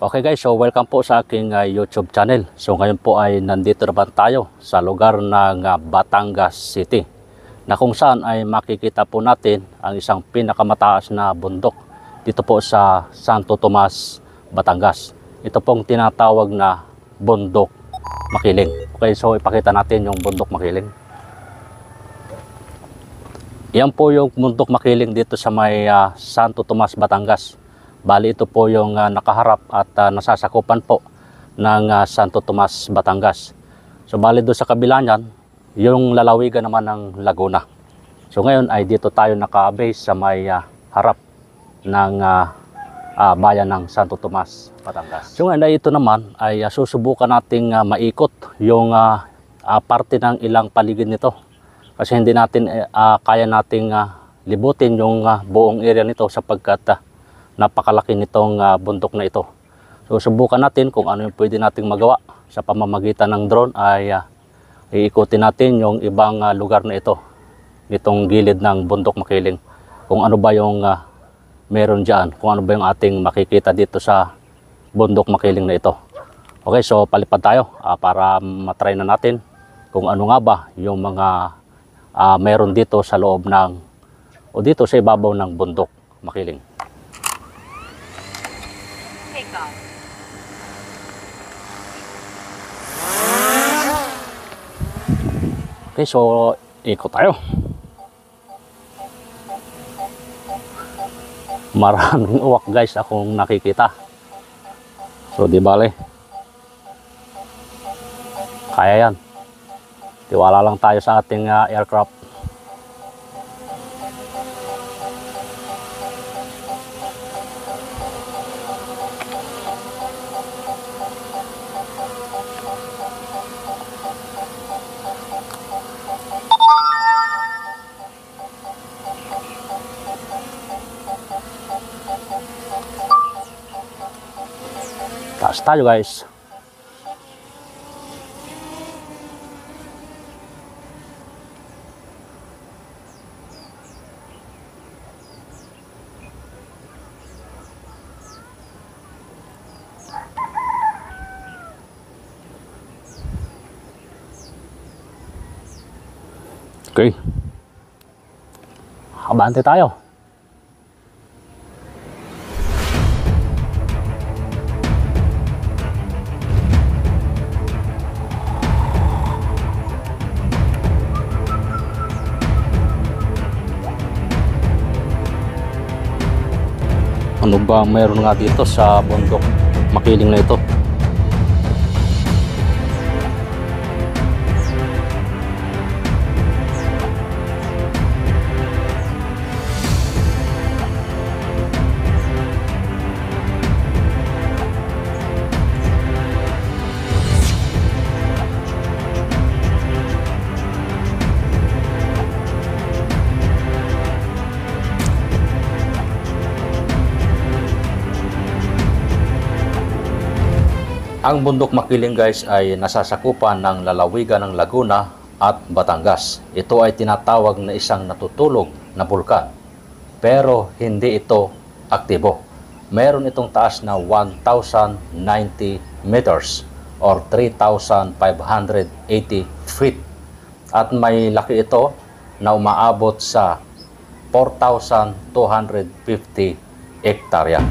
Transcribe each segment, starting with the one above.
Okay guys, so welcome po sa aking YouTube channel. So ngayon po ay nandito naman tayo sa lugar ng Batangas City, na kung saan ay makikita po natin ang isang pinakamataas na bundok dito po sa Santo Tomas, Batangas. Ito pong tinatawag na Bundok Makiling. Okay, so ipakita natin yung Bundok Makiling. Yan po yung Bundok Makiling dito sa may Santo Tomas, Batangas. Bali ito po yung nakaharap at nasasakupan po ng Santo Tomas, Batangas. So bali doon sa kabila niyan, yung lalawigan naman ng Laguna. So ngayon ay dito tayo naka-base sa may harap ng bayan ng Santo Tomas, Batangas. So ngayon ay ito naman ay susubukan nating maikot yung parte ng ilang paligid nito. Kasi hindi natin kaya nating libutin yung buong area nito sapagkat napakalaki nitong bundok na ito. So subukan natin kung ano yung pwede nating magawa sa pamamagitan ng drone ay iikutin natin yung ibang lugar na ito, nitong gilid ng Bundok Makiling. Kung ano ba yung meron dyan, kung ano ba yung ating makikita dito sa Bundok Makiling na ito. Okay, so palipad tayo para matry na natin kung ano nga ba yung mga meron dito sa loob ng o dito sa ibabaw ng Bundok Makiling. Okay, so ikot tayo. Maraming uwak guys akong nakikita. So di bale, kaya yan. Tiwala lang tayo sa ating aircraft. Taas tayo guys. Okay. Abante tayo. Ano ba mayroon nga dito sa Bundok Makiling na ito? Ang Bundok Makiling guys ay nasasakupan ng lalawigan ng Laguna at Batangas. Ito ay tinatawag na isang natutulog na bulkan. Pero hindi ito aktibo. Meron itong taas na 1,090 meters or 3,580 feet. At may laki ito na umaabot sa 4,250 hektarya.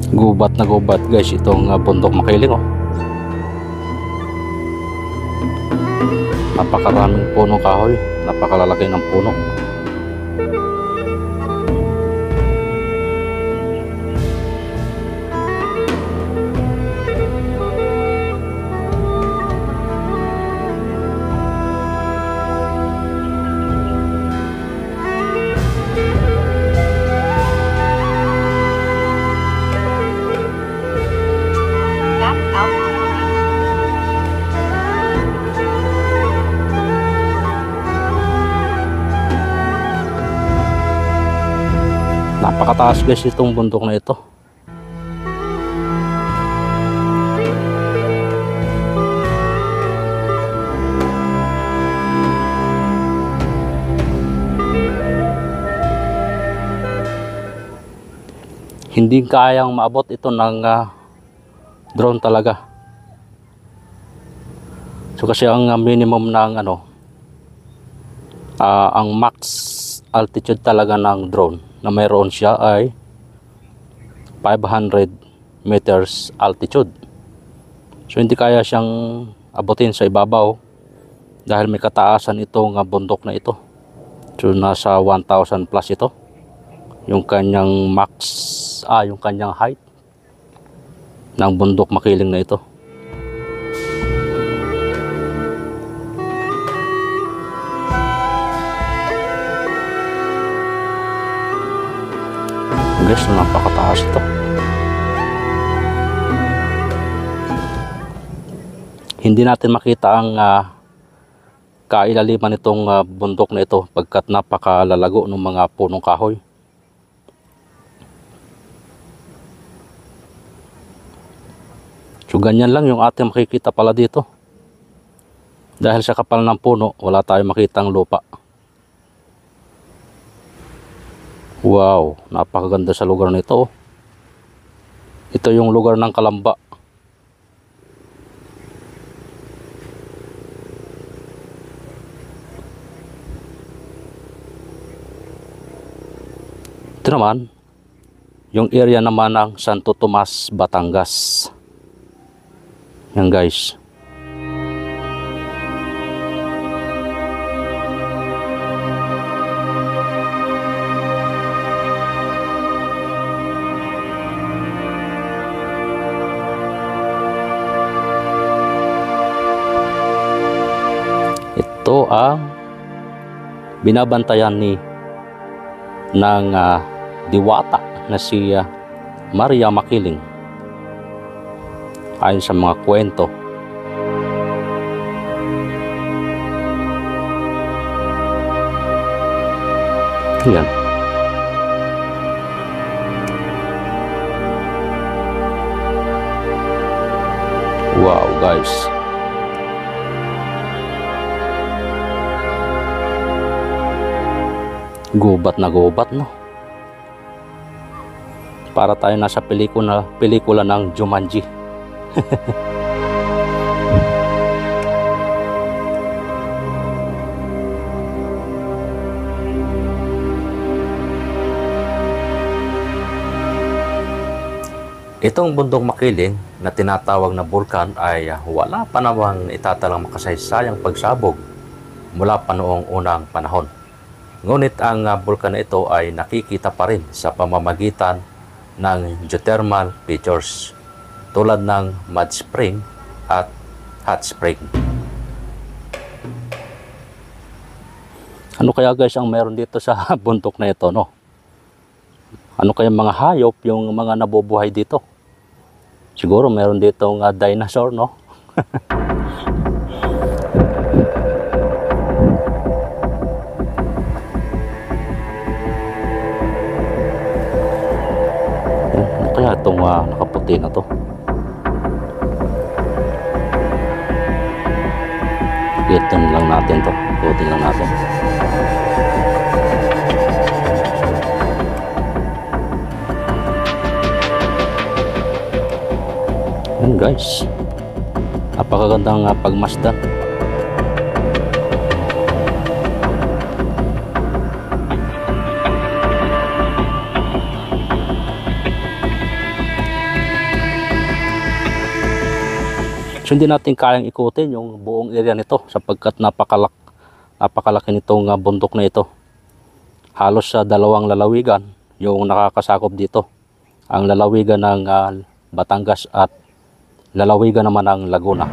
Gubat na gubat guys itong Bundok Makiling oh. Napakaraming punong kahoy, napakalalaki ng puno. Napakataas guys itong bundok na ito. Hindi kayang maabot ito ng drone talaga. So kasi ang minimum ng ang max altitude talaga ng drone na mayroon siya ay 500 meters altitude. So hindi kaya siyang abutin sa ibabaw dahil may kataasan itong bundok na ito. So nasa 1,000 plus ito yung kanyang max, yung kanyang height ng bundok makiling na ito. Guys, napakataas ito. Hindi natin makita ang kailaliman nitong bundok na ito pagkat napakalalago ng mga punong kahoy. So ganyan lang yung ating makikita pala dito. Dahil sa kapal ng puno, wala tayong makitang lupa. Wow, napakaganda sa lugar nito. Ito yung lugar ng Kalamba. Ito naman, yung area naman ng Santo Tomas, Batangas. Yan guys. Ito ang binabantayan ng diwata na si Maria Makiling ayon sa mga kwento. Yan. Wow guys. Gubat na gubat, no? Para tayo nasa pelikula ng Jumanji. Itong bundok Makiling na tinatawag na bulkan ay wala pa namang itatalang makasaysayang pagsabog mula pa noong unang panahon. Ngunit ang bulkan na ito ay nakikita pa rin sa pamamagitan ng geothermal features tulad ng mud spring at hot spring. Ano kaya guys ang meron dito sa bundok na ito, no? Ano kaya mga hayop yung mga nabubuhay dito? Siguro meron ditong dinosaur, no? Kaya itong nakaputi na to. Ikutin lang natin to. Ikutin lang natin. Yan guys. Napakagandang pagmasdan. So hindi natin kayang ikutin yung buong area nito sapagkat napakalaki nitong bundok na ito. Halos sa dalawang lalawigan yung nakakasakop dito. Ang lalawigan ng Batangas at lalawigan naman ng Laguna.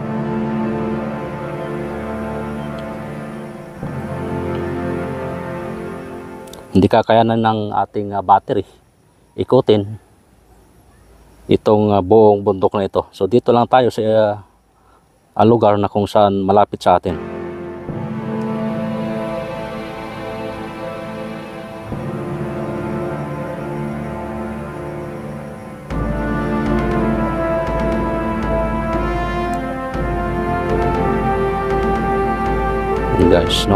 Hindi kakayanan ng ating battery ikutin itong buong bundok na ito. So dito lang tayo sa lugar na kung saan malapit sa atin. Yan guys, no?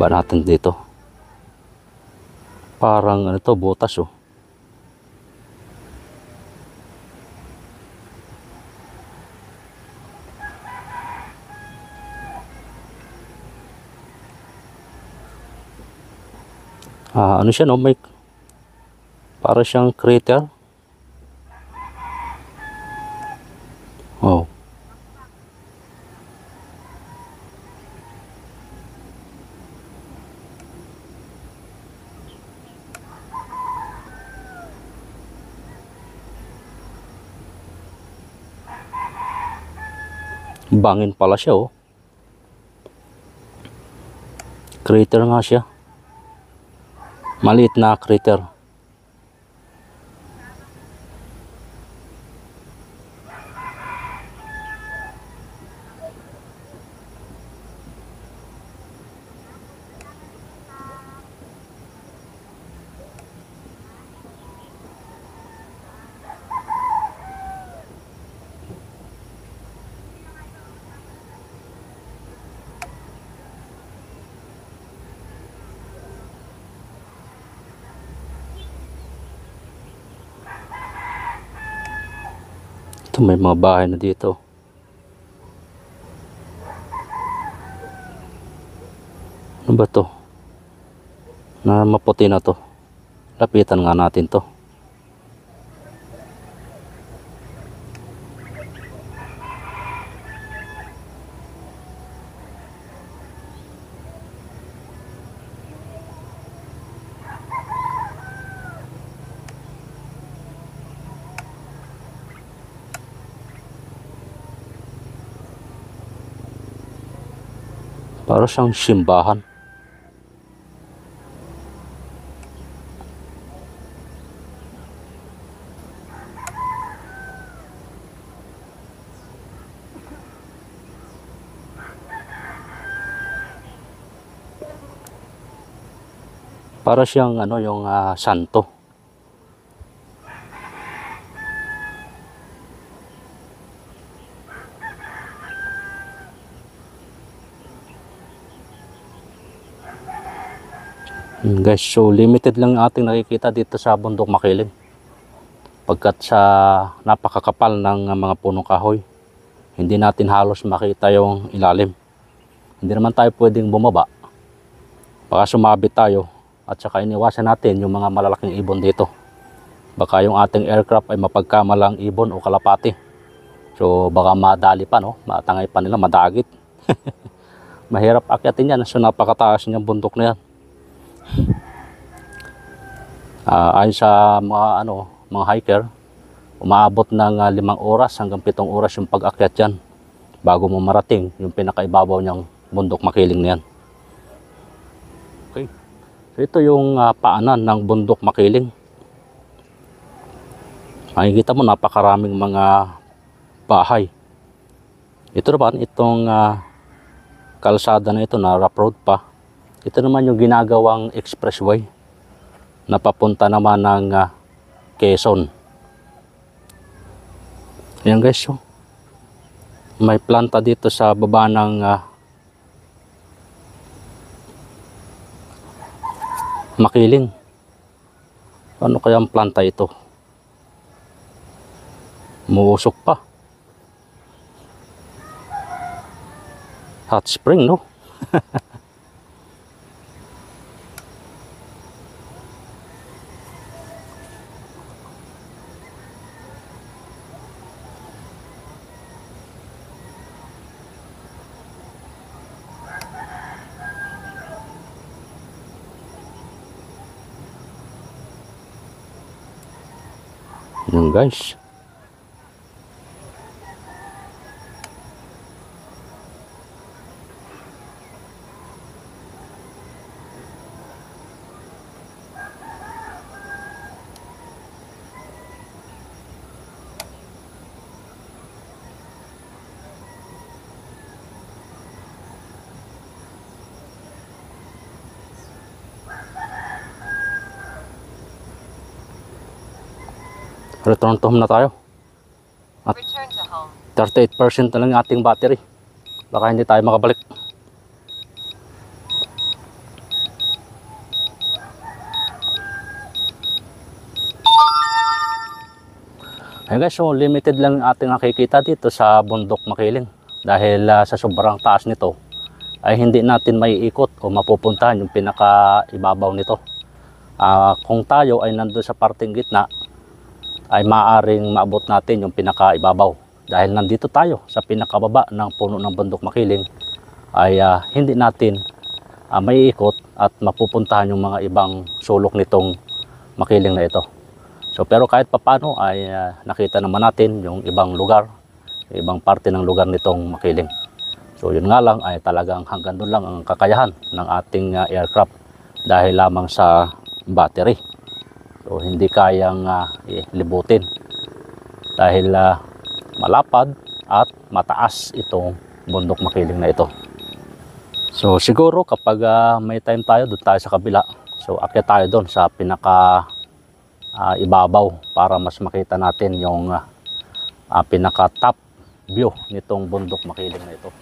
Baba natin dito. Parang ano to, butas oh. Ano siya no, may para siyang crater. Oh. Bangin pala siya oh. Crater nga siya. Maliit na crater. Ito, may mga bahay na dito. Ano ba to? Na maputi na to. Lapitan nga natin to. Para siyang simbahan. Para siyang ano, yung santo. Guys, so limited lang ating nakikita dito sa bundok Makiling. Pagkat sa napakakapal ng mga punong kahoy, hindi natin halos makita yung ilalim. Hindi naman tayo pwedeng bumaba. Baka sumabit tayo at saka iniwasan natin yung mga malalaking ibon dito. Baka yung ating aircraft ay mapagkamalang ibon o kalapati. So baka madali pa, no? Matangay pa nila, madagit. Mahirap akyatin yan. So napakataas niyang bundok na yan. Ayon sa mga hiker, umaabot ng 5 oras hanggang 7 oras yung pag-akyat dyan bago mo marating yung pinakaibabaw niyang bundok Makiling na yan. Okay. So ito yung paanan ng bundok Makiling. Makikita mo napakaraming mga bahay. Ito naman, itong kalsada na ito na rough road pa. Ito naman yung ginagawang expressway na papunta naman ng Quezon. Ayan guys, so, may planta dito sa baba ng Makiling. Ano kaya ang planta ito? Muusok pa. Hot spring, no? Yun guys. Return to home na tayo. At 38% na lang yung ating battery. Baka hindi tayo makabalik. Ayun guys, so limited lang yung ating nakikita dito sa bundok Makiling. Dahil sa sobrang taas nito, ay hindi natin maiikot o mapupuntahan yung pinaka-ibabaw nito. Kung tayo ay nandun sa parting gitna, ay maaaring maabot natin yung pinaka-ibabaw. Dahil nandito tayo sa pinakababa ng puno ng bundok Makiling, ay hindi natin maiikot at mapupuntahan yung mga ibang sulok nitong Makiling na ito. So pero kahit papano ay nakita naman natin yung ibang lugar, ibang parte ng lugar nitong Makiling. So yun nga lang ay talagang hanggang doon lang ang kakayahan ng ating aircraft dahil lamang sa battery. So hindi kayang libutin dahil malapad at mataas itong bundok Makiling na ito. So siguro kapag may time tayo, doon tayo sa kabila. So akyat tayo doon sa pinaka ibabaw para mas makita natin yung pinaka top view nitong bundok Makiling na ito.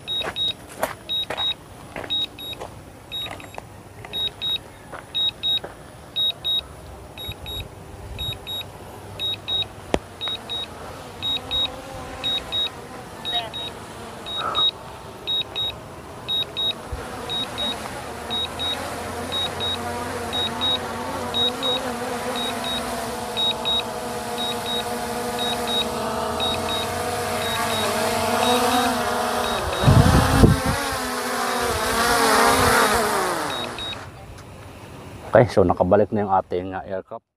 Okay, so nakabalik na yung ating aircraft.